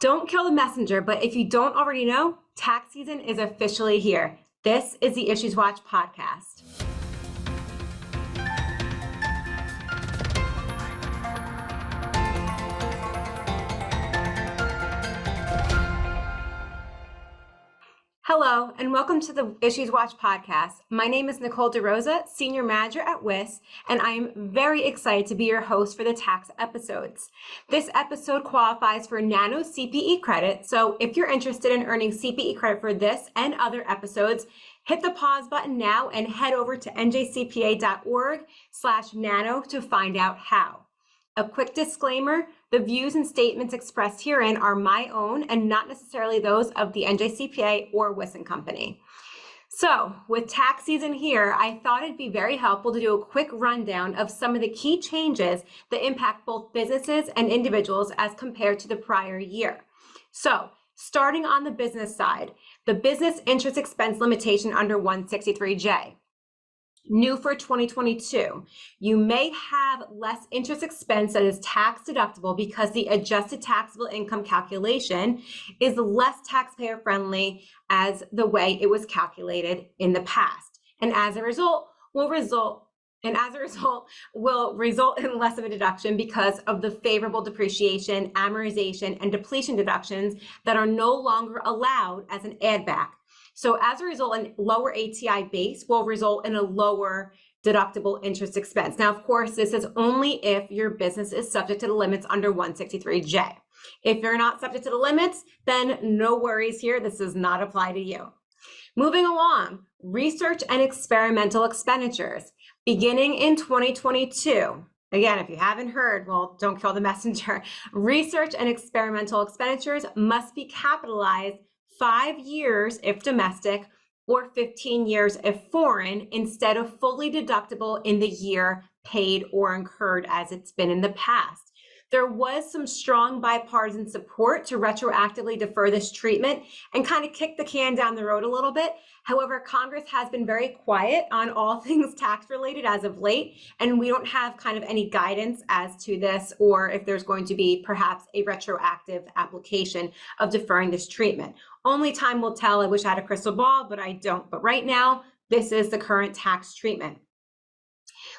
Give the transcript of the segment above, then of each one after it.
Don't kill the messenger, but if you don't already know, tax season is officially here. This is the Issues Watch podcast. Hello, and welcome to the Issues Watch podcast. My name is Nicole DeRosa, Senior Manager at WIS, and I am very excited to be your host for the tax episodes. This episode qualifies for Nano CPE credit, so if you're interested in earning CPE credit for this and other episodes, hit the pause button now and head over to njcpa.org/nano to find out how. A quick disclaimer, the views and statements expressed herein are my own and not necessarily those of the NJCPA or WIS & Company. So with tax season here, I thought it'd be very helpful to do a quick rundown of some of the key changes that impact both businesses and individuals as compared to the prior year. So starting on the business side, the business interest expense limitation under 163J. New for 2022, you may have less interest expense that is tax deductible because the adjusted taxable income calculation is less taxpayer friendly as the way it was calculated in the past. And as a result, will result in less of a deduction because of the favorable depreciation, amortization, and depletion deductions that are no longer allowed as an add back. So as a result, a lower ATI base will result in a lower deductible interest expense. Now, of course, this is only if your business is subject to the limits under 163J. If you're not subject to the limits, then no worries here. This does not apply to you. Moving along, research and experimental expenditures. Beginning in 2022, again, if you haven't heard, well, don't kill the messenger. Research and experimental expenditures must be capitalized 5 years if domestic or 15 years if foreign, instead of fully deductible in the year paid or incurred as it's been in the past. There was some strong bipartisan support to retroactively defer this treatment and kind of kick the can down the road a little bit. However, Congress has been very quiet on all things tax related as of late, and we don't have kind of any guidance as to this or if there's going to be perhaps a retroactive application of deferring this treatment. Only time will tell. I wish I had a crystal ball, but I don't. But right now, this is the current tax treatment.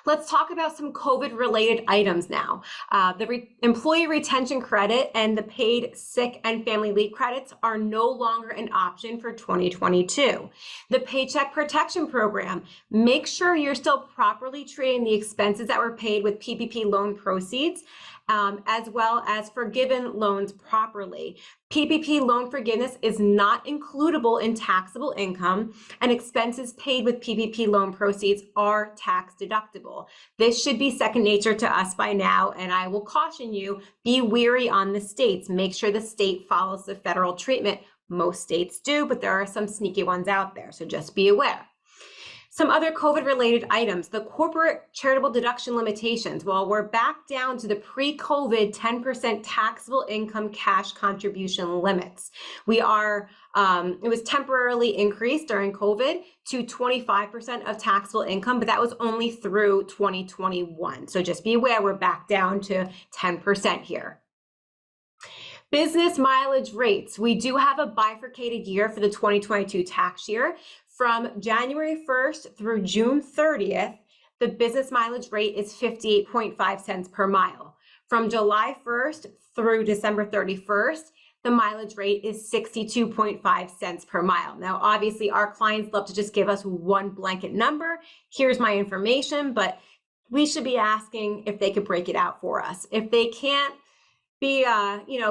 Let's talk about some COVID-related items now. The employee retention credit and the paid sick and family leave credits are no longer an option for 2022. The Paycheck Protection Program, make sure you're still properly treating the expenses that were paid with PPP loan proceeds, as well as forgiven loans properly. PPP loan forgiveness is not includable in taxable income, and expenses paid with PPP loan proceeds are tax deductible. This should be second nature to us by now, and I will caution you, be wary on the states. Make sure the state follows the federal treatment. Most states do, but there are some sneaky ones out there, so just be aware. Some other COVID-related items, the corporate charitable deduction limitations. Well, we're back down to the pre-COVID 10% taxable income cash contribution limits. We are, it was temporarily increased during COVID to 25% of taxable income, but that was only through 2021. So just be aware, we're back down to 10% here. Business mileage rates. We do have a bifurcated year for the 2022 tax year. From January 1st through June 30th, the business mileage rate is 58.5 cents per mile. From July 1st through December 31st, the mileage rate is 62.5 cents per mile. Now, obviously, our clients love to just give us one blanket number. Here's my information, but we should be asking if they could break it out for us. If they can't be,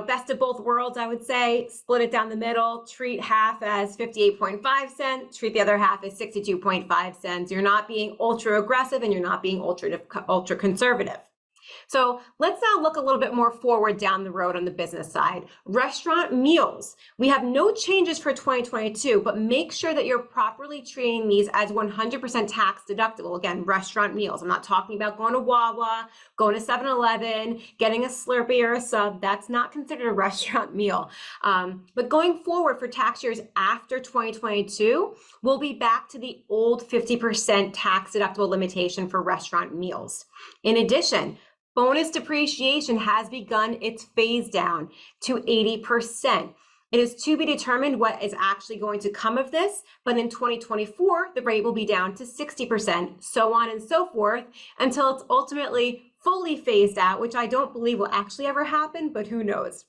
best of both worlds, I would say, split it down the middle, treat half as 58.5 cents, treat the other half as 62.5 cents. You're not being ultra aggressive and you're not being ultra conservative. So let's now look a little bit more forward down the road on the business side. Restaurant meals. We have no changes for 2022, but make sure that you're properly treating these as 100% tax deductible. Again, restaurant meals. I'm not talking about going to Wawa, going to 7-Eleven, getting a Slurpee or a sub. That's not considered a restaurant meal. But going forward for tax years after 2022, we'll be back to the old 50% tax deductible limitation for restaurant meals. In addition, Bonus depreciation has begun its phase down to 80%. It is to be determined what is actually going to come of this, but in 2024, the rate will be down to 60%, so on and so forth, until it's ultimately fully phased out, which I don't believe will actually ever happen, but who knows.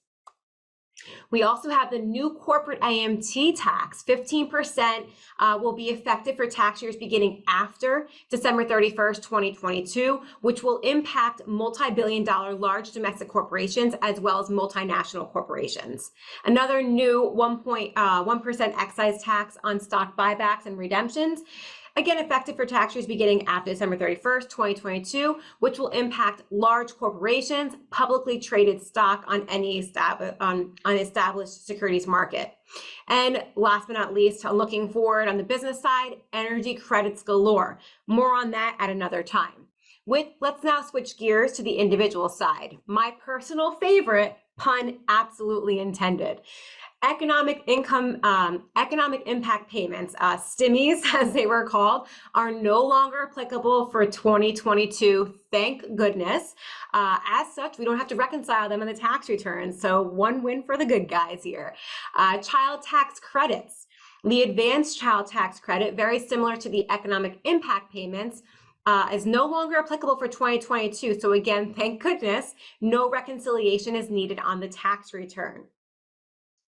We also have the new corporate AMT tax. 15% will be effective for tax years beginning after December 31st, 2022, which will impact multi-billion-dollar large domestic corporations as well as multinational corporations. Another new 1% excise tax on stock buybacks and redemptions. Again, effective for tax years beginning after December 31st, 2022, which will impact large corporations, publicly traded stock on any established securities market. And last but not least, looking forward on the business side, energy credits galore. More on that at another time. Let's now switch gears to the individual side. My personal favorite, pun absolutely intended. Economic impact payments, STIMIs as they were called, are no longer applicable for 2022, thank goodness. As such, we don't have to reconcile them in the tax returns, so one win for the good guys here. Child tax credits. The advanced child tax credit, very similar to the economic impact payments, is no longer applicable for 2022, so again, thank goodness, no reconciliation is needed on the tax return.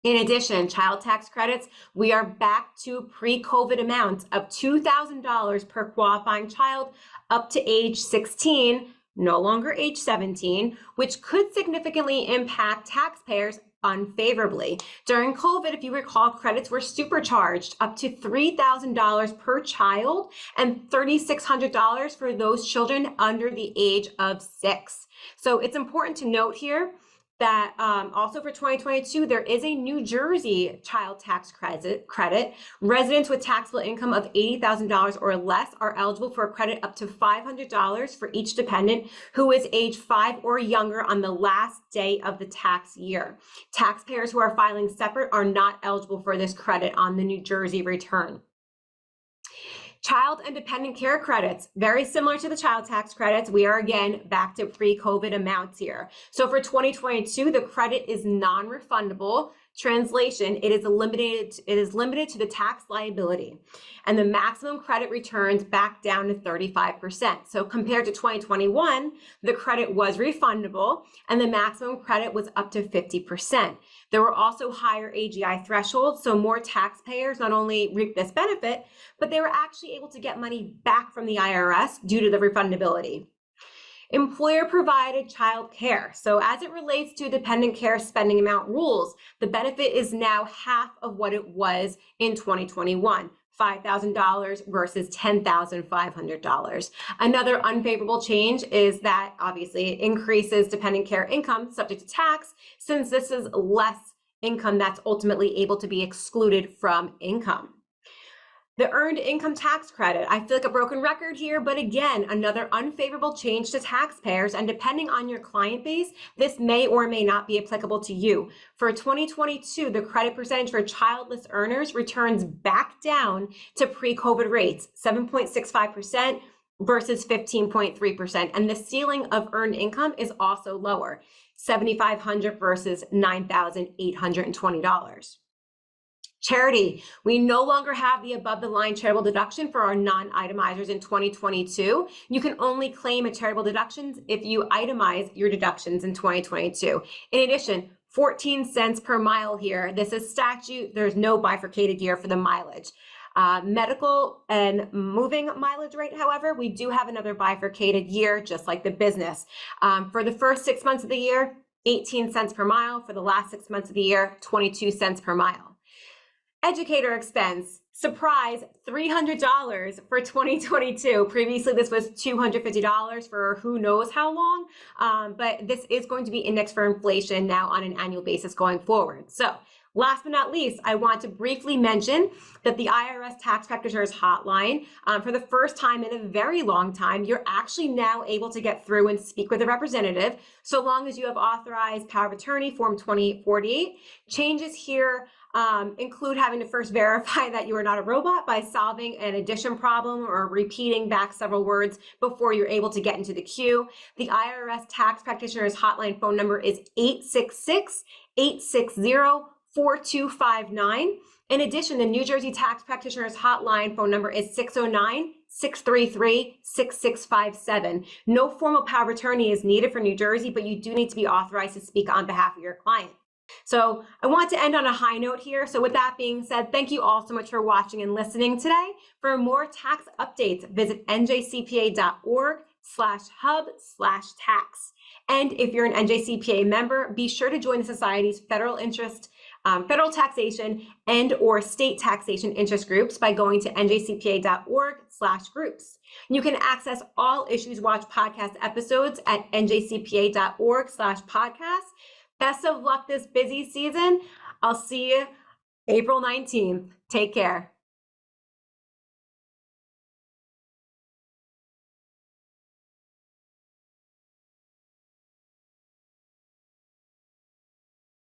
In addition, child tax credits, we are back to pre-COVID amounts of $2,000 per qualifying child up to age 16, no longer age 17, which could significantly impact taxpayers unfavorably. During COVID, if you recall, credits were supercharged up to $3,000 per child and $3,600 for those children under the age of 6. So it's important to note here that also for 2022, there is a New Jersey child tax credit. Residents with taxable income of $80,000 or less are eligible for a credit up to $500 for each dependent who is age 5 or younger on the last day of the tax year. Taxpayers who are filing separate are not eligible for this credit on the New Jersey return. Child and dependent care credits, very similar to the child tax credits. We are again back to pre-COVID amounts here. So for 2022, the credit is non-refundable. Translation, it is limited to the tax liability, and the maximum credit returns back down to 35%. So compared to 2021, the credit was refundable and the maximum credit was up to 50%. There were also higher AGI thresholds, so more taxpayers not only reaped this benefit, but they were actually able to get money back from the IRS due to the refundability. Employer-provided child care. So as it relates to dependent care spending amount rules, the benefit is now half of what it was in 2021. $5,000 versus $10,500. Another unfavorable change is that obviously it increases dependent care income subject to tax, since this is less income that's ultimately able to be excluded from income. The earned income tax credit. I feel like a broken record here, but again, another unfavorable change to taxpayers, and depending on your client base, this may or may not be applicable to you. For 2022, the credit percentage for childless earners returns back down to pre-COVID rates, 7.65% versus 15.3%, and the ceiling of earned income is also lower, $7,500 versus $9,820. Charity. We no longer have the above-the-line charitable deduction for our non-itemizers in 2022. You can only claim a charitable deductions if you itemize your deductions in 2022. In addition, 14 cents per mile here. This is statute. There's no bifurcated year for the mileage. Medical and moving mileage rate, however, we do have another bifurcated year, just like the business. For the first 6 months of the year, 18 cents per mile. For the last 6 months of the year, 22 cents per mile. Educator expense, surprise, $300 for 2022. Previously, this was $250 for who knows how long, but this is going to be indexed for inflation now on an annual basis going forward. So last but not least, I want to briefly mention that the IRS Tax Practitioners Hotline, for the first time in a very long time, you're actually now able to get through and speak with a representative, so long as you have authorized power of attorney, Form 2048. Changes here include having to first verify that you are not a robot by solving an addition problem or repeating back several words before you're able to get into the queue. The IRS Tax Practitioners Hotline phone number is 866-860-4259. In addition, the New Jersey Tax Practitioners Hotline phone number is 609-633-6657. No formal power of attorney is needed for New Jersey, but you do need to be authorized to speak on behalf of your client. So I want to end on a high note here. So with that being said, thank you all so much for watching and listening today. For more tax updates, visit njcpa.org/hub/tax. And if you're an NJCPA member, be sure to join the Society's federal taxation and/or state taxation interest groups by going to njcpa.org/groups. You can access all IssuesWatch podcast episodes at njcpa.org/podcast. Best of luck this busy season. I'll see you April 19th. Take care.